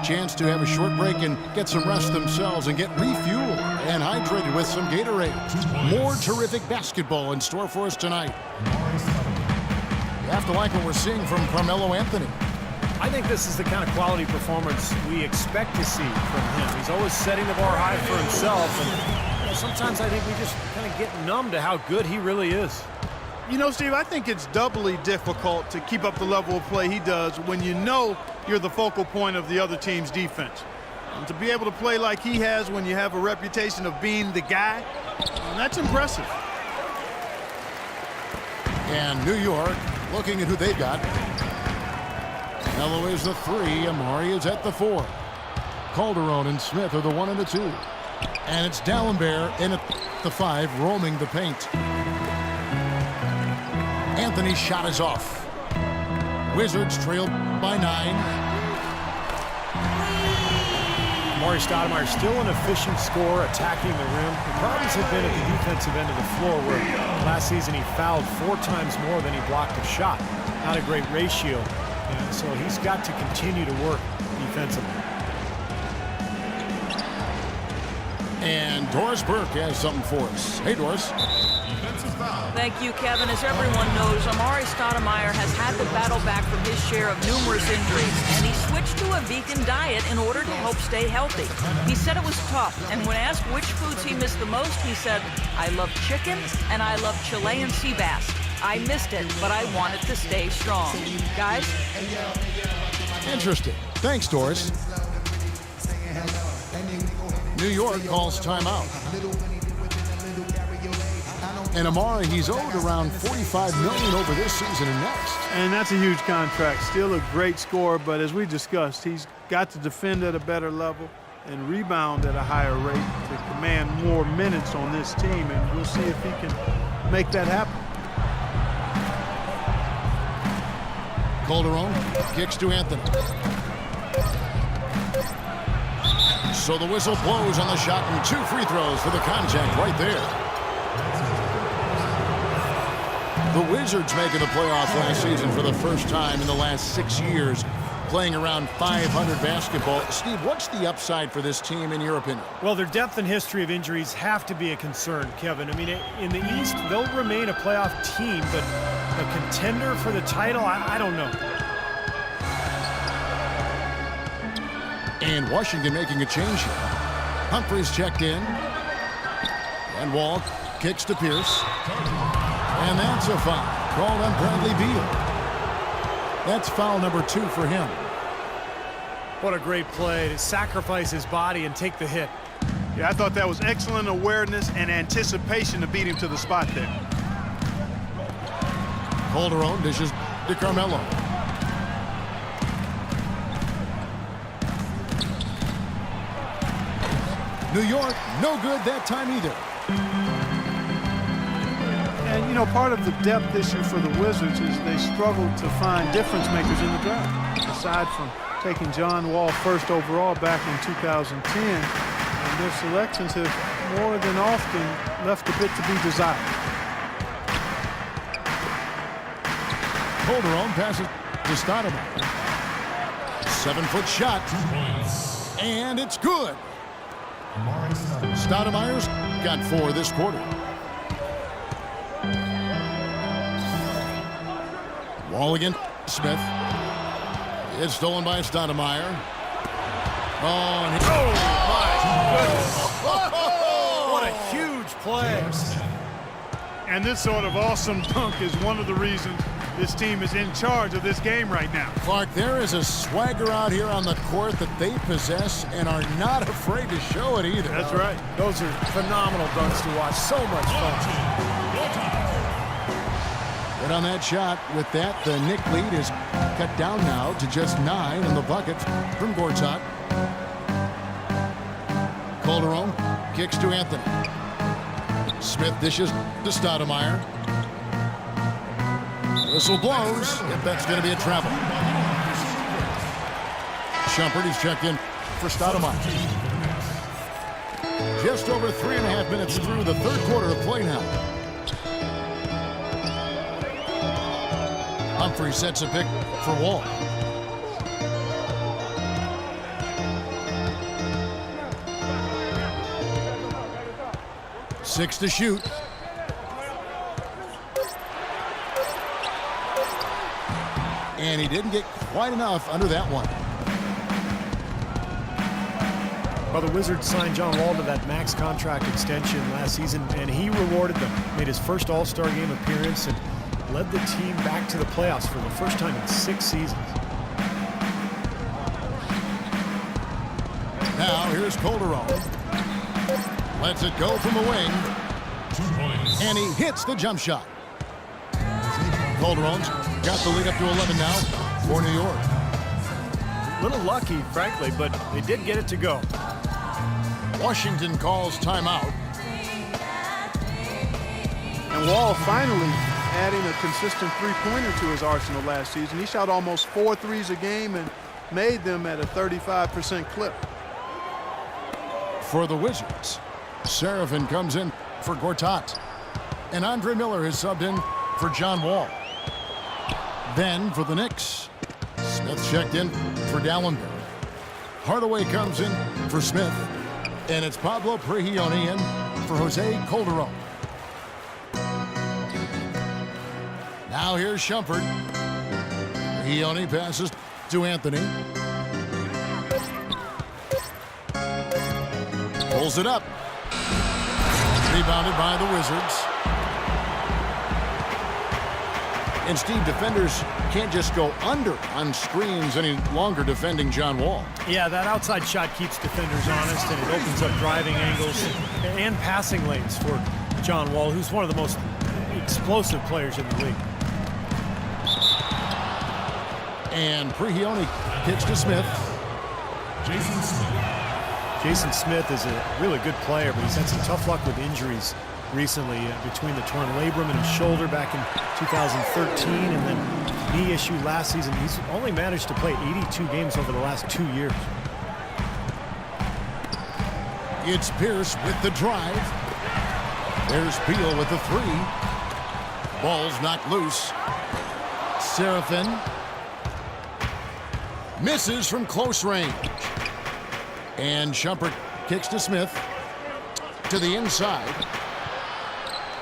Chance to have a short break and get some rest themselves and get refueled and hydrated with some Gatorade. More terrific basketball in store for us tonight. You have to like what we're seeing from Carmelo Anthony. I think this is the kind of quality performance we expect to see from him. He's always setting the bar high for himself, and sometimes I think we just kind of get numb to how good he really is. You know, Steve, I think it's doubly difficult to keep up the level of play he does when you know you're the focal point of the other team's defense. And to be able to play like he has when you have a reputation of being the guy, that's impressive. And New York looking at who they've got. Melo is the 3. Amari is at the 4. Calderon and Smith are the 1 and the 2. And it's Dallenberg in at the 5, roaming the paint. Anthony's shot is off. Wizards trail by 9. Amari Stoudemire still an efficient scorer attacking the rim. The problems have been at the defensive end of the floor where last season he fouled 4 times more than he blocked a shot. Not a great ratio. And so he's got to continue to work defensively. And Doris Burke has something for us. Hey, Doris. Thank you, Kevin. As everyone knows, Amari Stoudemire has had to battle back from his share of numerous injuries, and he switched to a vegan diet in order to help stay healthy. He said it was tough, and when asked which foods he missed the most, he said, "I love chicken and I love Chilean sea bass. I missed it, but I wanted to stay strong." Guys? Interesting. Thanks, Doris. New York calls timeout. And Amari, he's owed around $45 million over this season and next. And that's a huge contract. Still a great scorer, but as we discussed, he's got to defend at a better level and rebound at a higher rate to command more minutes on this team, and we'll see if he can make that happen. Calderon kicks to Anthony. So the whistle blows on the shot, and 2 free throws for the contact right there. The Wizards making the playoffs last season for the first time in the last 6 years, playing around 500 basketball. Steve, what's the upside for this team in your opinion? Well, their depth and history of injuries have to be a concern, Kevin. I mean, in the East, they'll remain a playoff team, but a contender for the title, I don't know. And Washington making a change here. Humphries checked in. And Wall kicks to Pierce. And that's a foul called on Bradley Beal. That's foul number 2 for him. What a great play to sacrifice his body and take the hit. Yeah, I thought that was excellent awareness and anticipation to beat him to the spot there. Calderon dishes to Carmelo. New York, no good that time either. And, you know, part of the depth issue for the Wizards is they struggled to find difference makers in the draft. Aside from taking John Wall first overall back in 2010, and their selections have more than often left a bit to be desired. Calderon passes to Stoudemire. 7-foot shot. And it's good. Stoudemire's got 4 this quarter. Wall again. Smith. It's stolen by Stoudemire. Oh, and What a huge play. And this sort of awesome dunk is one of the reasons this team is in charge of this game right now. Clark, there is a swagger out here on the court that they possess and are not afraid to show it either. That's right. Those are phenomenal dunks to watch. So much fun. But on that shot, with that, the Knicks lead is cut down now to just 9 in the bucket from Gortat. Calderon kicks to Anthony. Smith dishes to Stoudemire. Whistle blows, if that's going to be a travel. Shumpert, he's checked in for Stoudemire. Just over 3.5 minutes through the third quarter of play now. Humphrey sets a pick for Wall. 6 to shoot. And he didn't get quite enough under that one. Well, the Wizards signed John Wall to that max contract extension last season, and he rewarded them. Made his first All-Star game appearance and led the team back to the playoffs for the first time in 6 seasons. Now here's Calderon. Lets it go from the wing. 2 points. And he hits the jump shot. Calderon's got the lead up to 11 now for New York. A little lucky, frankly, but they did get it to go. Washington calls timeout. And Wall finally adding a consistent three-pointer to his arsenal last season. He shot almost 4 threes a game and made them at a 35% clip. For the Wizards, Seraphin comes in for Gortat. And Andre Miller is subbed in for John Wall. Then for the Knicks, Smith checked in for Dallenberg. Hardaway comes in for Smith. And it's Pablo Prigioni in for Jose Calderon. Now here's Shumpert. Prigioni passes to Anthony. Pulls it up. Rebounded by the Wizards. And Steve, defenders can't just go under on screens any longer defending John Wall. Yeah, that outside shot keeps defenders honest, and it opens up driving angles and passing lanes for John Wall, who's one of the most explosive players in the league. And Prigioni kicks to Smith. Jason Smith. Jason Smith is a really good player, but he's had some tough luck with injuries recently between the torn labrum in his shoulder back in 2013 and then knee issue last season. He's only managed to play 82 games over the last 2 years. It's Pierce with the drive. There's Beal with the 3. Ball's knocked loose. Seraphin misses from close range. And Shumpert kicks to Smith to the inside.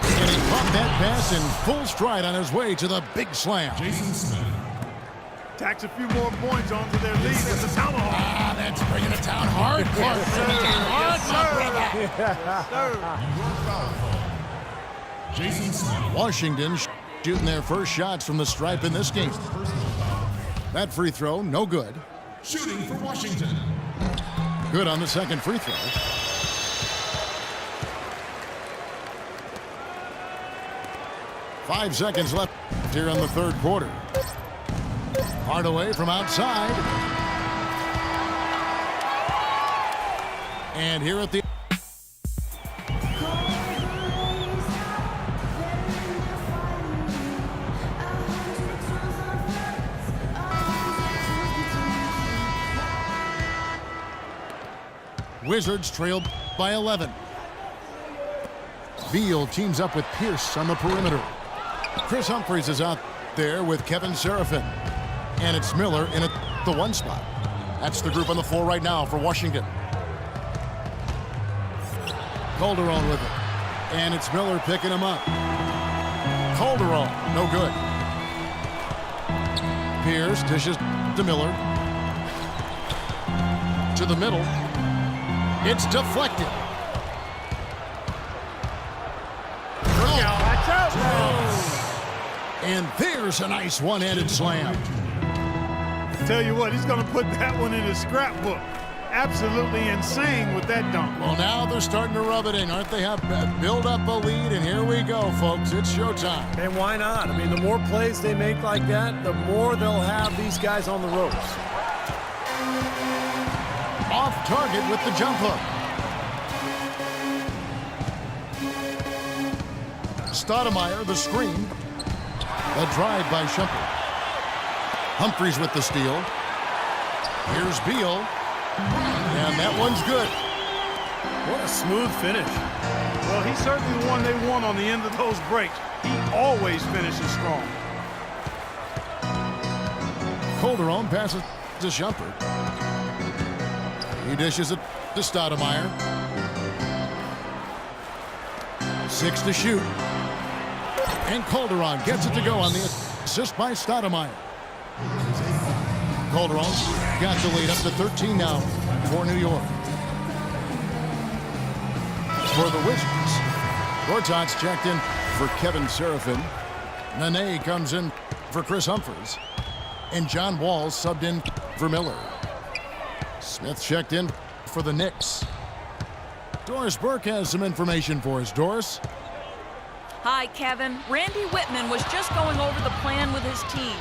And he caught that pass in full stride on his way to the big slam. Jason Smith. Tacks a few more points onto their lead with the tomahawk. Ah, that's bringing it down hard. Jason Smith. Washington shooting their first shots from the stripe in this game. That free throw, no good. Shooting for Washington. Good on the second free throw. Five seconds left here in the third quarter. Hardaway from outside. And here at the Wizards trailed by 11. Beal teams up with Pierce on the perimeter. Chris Humphries is out there with Kevin Seraphin. And it's Miller in at the 1 spot. That's the group on the floor right now for Washington. Calderon with it. And it's Miller picking him up. Calderon, no good. Pierce dishes to Miller. To the middle. It's deflected. And there's a nice one-handed slam. Tell you what, he's going to put that one in his scrapbook. Absolutely insane with that dunk. Well, now they're starting to rub it in, aren't they? Have build up a lead, and here we go, folks. It's showtime. And why not? I mean, the more plays they make like that, the more they'll have these guys on the ropes. Off target with the jump hook. Stoudemire, the screen. A drive by Shumpert. Humphries with the steal. Here's Beal. And that one's good. What a smooth finish. Well, he's certainly the one they want on the end of those breaks. He always finishes strong. Calderon passes to Shumpert. He dishes it to Stoudemire. 6 to shoot. And Calderon gets it to go on the assist by Stoudemire. Calderon's got the lead up to 13 now for New York. For the Wizards, Gortat's checked in for Kevin Seraphin. Nene comes in for Chris Humphries. And John Wall subbed in for Miller. Smith checked in for the Knicks. Doris Burke has some information for us. Doris? Hi, Kevin. Randy Whitman was just going over the plan with his team.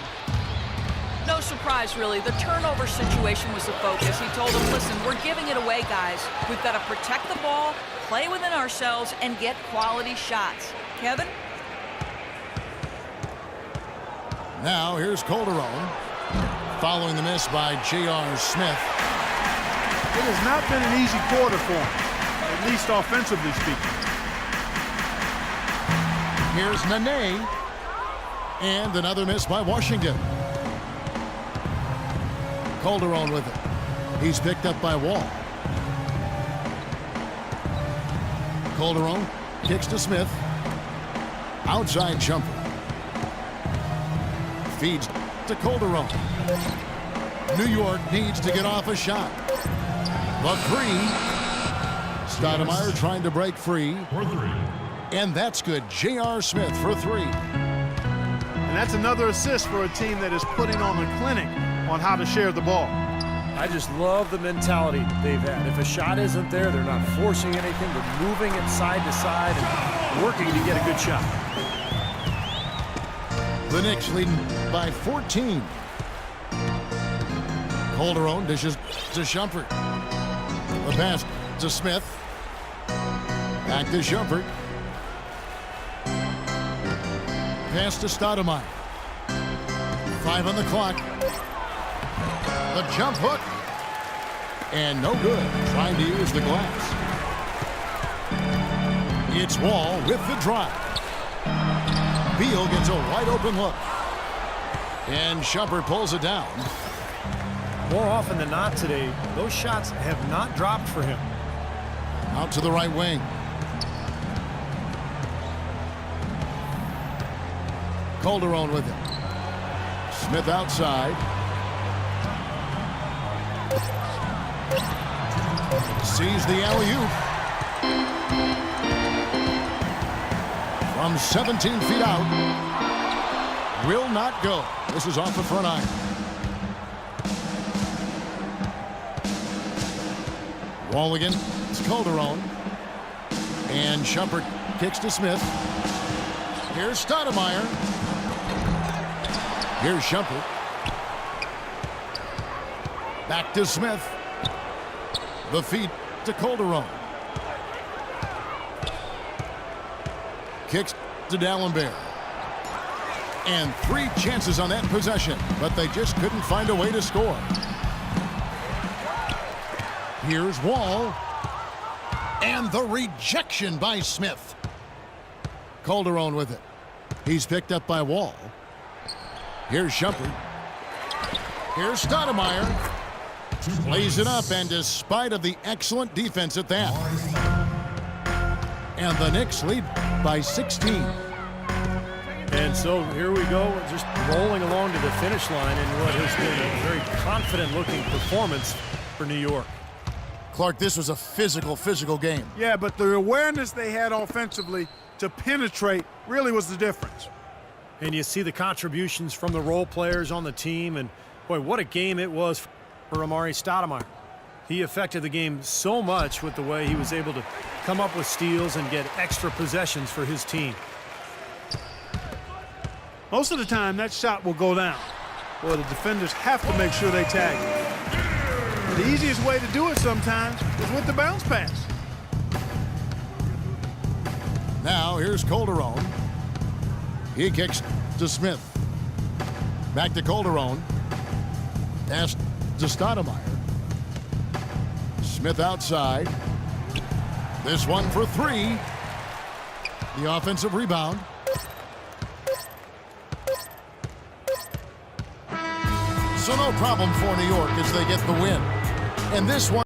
No surprise, really. The turnover situation was the focus. He told them, listen, we're giving it away, guys. We've got to protect the ball, play within ourselves, and get quality shots. Kevin? Now, here's Calderon. Following the miss by J.R. Smith. It has not been an easy quarter for him, at least offensively speaking. Here's Nene. And another miss by Washington. Calderon with it. He's picked up by Wall. Calderon kicks to Smith. Outside jumper. Feeds to Calderon. New York needs to get off a shot. The three. Stoudemire trying to break free. For 3. And that's good. J.R. Smith for 3. And that's another assist for a team that is putting on the clinic on how to share the ball. I just love the mentality they've had. If a shot isn't there, they're not forcing anything. They're moving it side to side and working to get a good shot. The Knicks leading by 14. Calderon dishes to Shumpert. The pass to Smith. Back to Shumpert. Pass to Stoudemire. 5 on the clock. The jump hook. And no good. Trying to use the glass. It's Wall with the drive. Beal gets a wide open look. And Shumpert pulls it down. More often than not today, those shots have not dropped for him. Out to the right wing. Calderon with it. Smith outside. Sees the alley-oop. From 17 feet out. Will not go. This is off the front iron. Wall again. It's Calderon. And Shumpert kicks to Smith. Here's Stoudemire. Here's Shumpert. Back to Smith. The feed to Calderon. Kicks to D'Alembert. And 3 chances on that possession, but they just couldn't find a way to score. Here's Wall. And the rejection by Smith. Calderon with it. He's picked up by Wall. Here's Shumpert. Here's Stoudemire. Plays it up, and despite of the excellent defense at that. And the Knicks lead by 16. And so here we go, just rolling along to the finish line in what has been a very confident-looking performance for New York. Clark, this was a physical game. Yeah, but the awareness they had offensively to penetrate really was the difference. And you see the contributions from the role players on the team, and boy, what a game it was for Amari Stoudemire. He affected the game so much with the way he was able to come up with steals and get extra possessions for his team. Most of the time, that shot will go down. Well, the defenders have to make sure they tag it. The easiest way to do it sometimes is with the bounce pass. Now, here's Calderon. He kicks to Smith. Back to Calderon. Pass to Stoudemire. Smith outside. This one for 3. The offensive rebound. So no problem for New York as they get the win. And this one